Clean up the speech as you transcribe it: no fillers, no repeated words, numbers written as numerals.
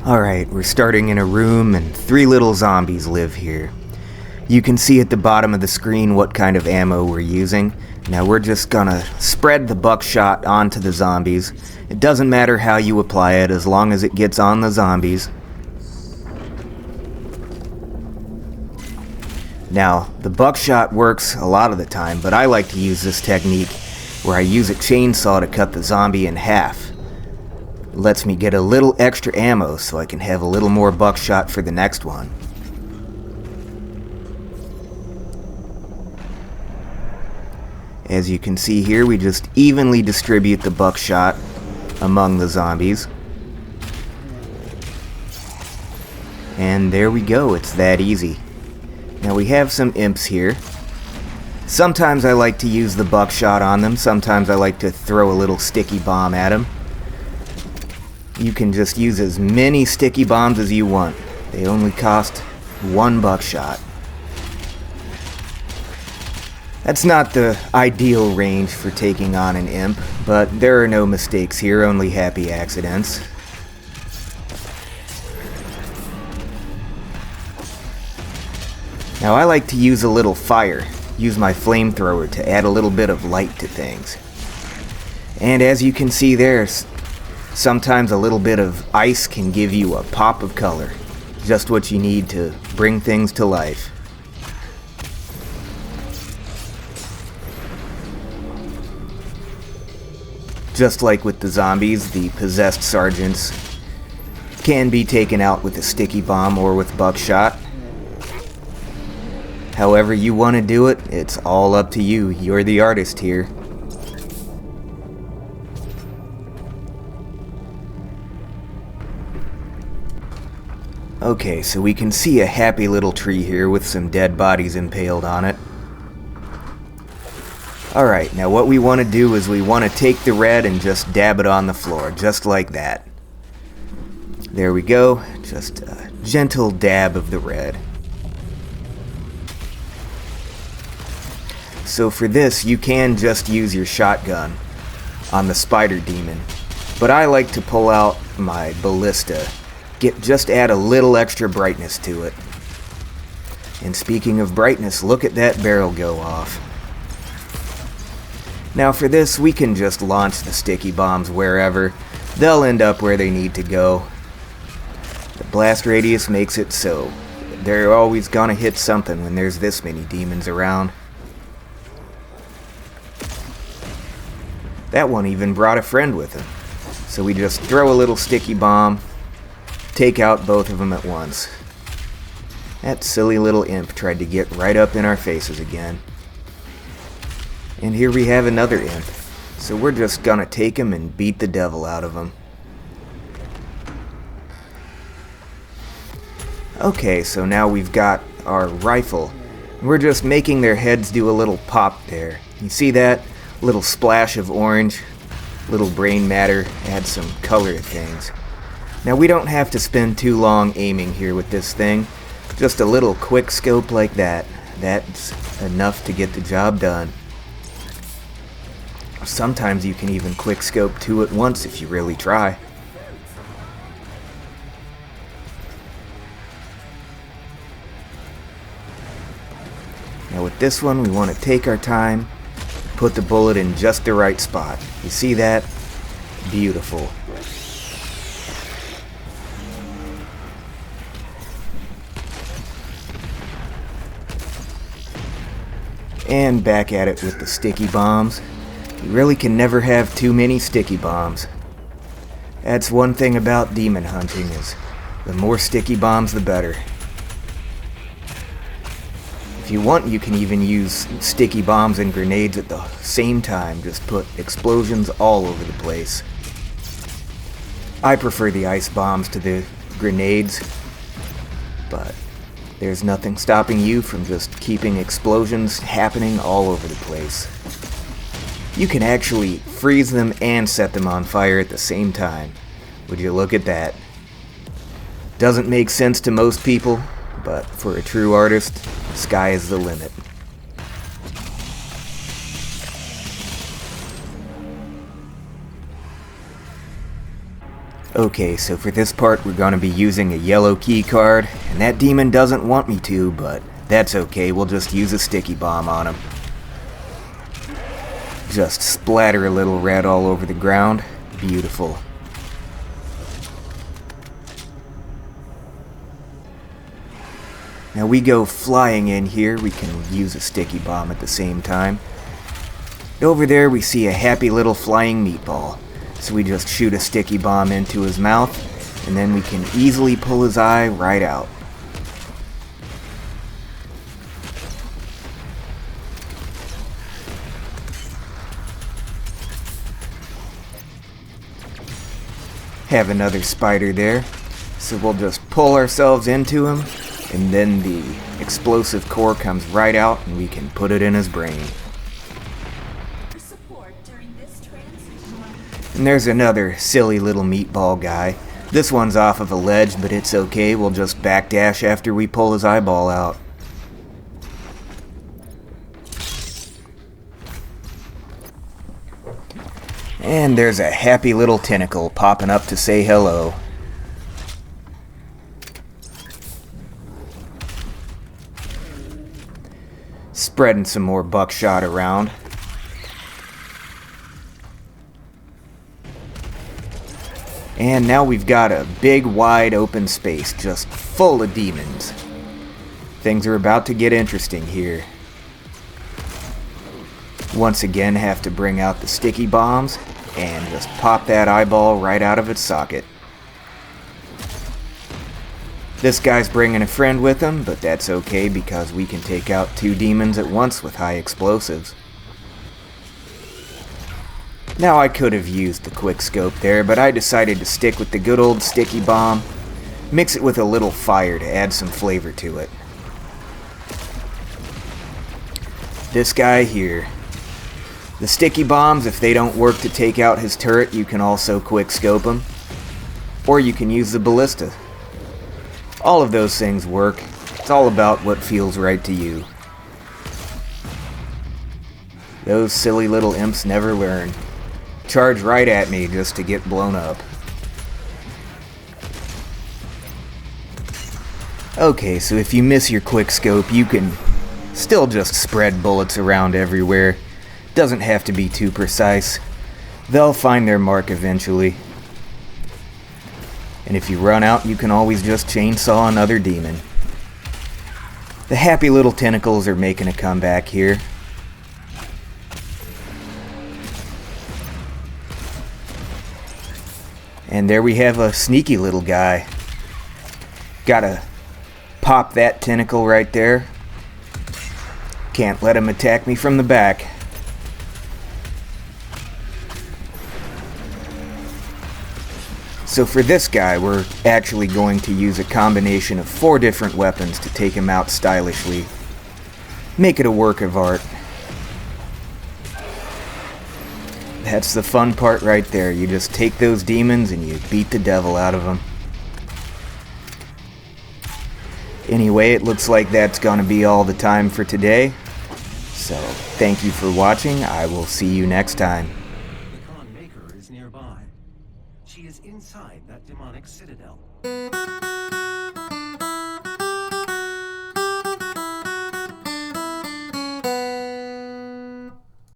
Alright, we're starting in a room and 3 little zombies live here. You can see at the bottom of the screen what kind of ammo we're using. Now we're just gonna spread the buckshot onto the zombies. It doesn't matter how you apply it as long as it gets on the zombies. Now, the buckshot works a lot of the time, but I like to use this technique where I use a chainsaw to cut the zombie in half. It lets me get a little extra ammo so I can have a little more buckshot for the next one. As you can see here, we just evenly distribute the buckshot among the zombies. And there we go, it's that easy. Now we have some imps here. Sometimes I like to use the buckshot on them, sometimes I like to throw a little sticky bomb at them. You can just use as many sticky bombs as you want. They only cost 1 buckshot. That's not the ideal range for taking on an imp, but there are no mistakes here, only happy accidents. Now I like to use a little fire, use my flamethrower to add a little bit of light to things. And as you can see there, sometimes a little bit of ice can give you a pop of color, just what you need to bring things to life. Just like with the zombies, the possessed sergeants can be taken out with a sticky bomb or with buckshot. However you want to do it, it's all up to you. You're the artist here. Okay, so we can see a happy little tree here with some dead bodies impaled on it. Alright, now what we want to do is we want to take the red and just dab it on the floor, just like that. There we go, just a gentle dab of the red. So for this, you can just use your shotgun on the spider demon, but I like to pull out my ballista. Just add a little extra brightness to it. And speaking of brightness, look at that barrel go off. Now for this, we can just launch the sticky bombs wherever. They'll end up where they need to go. The blast radius makes it so they're always gonna hit something when there's this many demons around. That one even brought a friend with him. So we just throw a little sticky bomb, take out both of them at once. That silly little imp tried to get right up in our faces again. And here we have another imp. So we're just gonna take him and beat the devil out of him. Okay, so now we've got our rifle. We're just making their heads do a little pop there. You see that? Little splash of orange, little brain matter, add some color to things. Now we don't have to spend too long aiming here with this thing. Just a little quick scope like that. That's enough to get the job done. Sometimes you can even quick scope 2 at once if you really try. Now with this one, we want to take our time, put the bullet in just the right spot. You see that? Beautiful. And back at it with the sticky bombs. You really can never have too many sticky bombs. That's one thing about demon hunting, is the more sticky bombs the better. If you want, you can even use sticky bombs and grenades at the same time. Just put explosions all over the place. I prefer the ice bombs to the grenades, but there's nothing stopping you from just keeping explosions happening all over the place. You can actually freeze them and set them on fire at the same time. Would you look at that? Doesn't make sense to most people, but for a true artist, the sky is the limit. Okay, so for this part we're going to be using a yellow key card, and that demon doesn't want me to, but that's okay, we'll just use a sticky bomb on him. Just splatter a little red all over the ground. Beautiful. Now we go flying in here, we can use a sticky bomb at the same time. Over there we see a happy little flying meatball. So we just shoot a sticky bomb into his mouth, and then we can easily pull his eye right out. Have another spider there, so we'll just pull ourselves into him, and then the explosive core comes right out and we can put it in his brain. And there's another silly little meatball guy. This one's off of a ledge, but it's okay, we'll just backdash after we pull his eyeball out. And there's a happy little tentacle popping up to say hello. Spreading some more buckshot around. And now we've got a big wide open space just full of demons. Things are about to get interesting here. Once again have to bring out the sticky bombs and just pop that eyeball right out of its socket. This guy's bringing a friend with him, but that's okay because we can take out 2 demons at once with high explosives. Now I could have used the quick scope there, but I decided to stick with the good old sticky bomb, mix it with a little fire to add some flavor to it. This guy here. The sticky bombs, if they don't work to take out his turret, you can also quick scope him. Or you can use the ballista. All of those things work. It's all about what feels right to you. Those silly little imps never learn. Charge right at me just to get blown up. Okay, so if you miss your quick scope, you can still just spread bullets around everywhere. Doesn't have to be too precise. They'll find their mark eventually. And if you run out, you can always just chainsaw another demon. The happy little tentacles are making a comeback here. And there we have a sneaky little guy. Gotta pop that tentacle right there. Can't let him attack me from the back. So for this guy, we're actually going to use a combination of 4 different weapons to take him out stylishly. Make it a work of art. That's the fun part right there. You just take those demons and you beat the devil out of them. Anyway, it looks like that's gonna be all the time for today. So, thank you for watching. I will see you next time. The Khan Maker is nearby. She is inside that demonic citadel.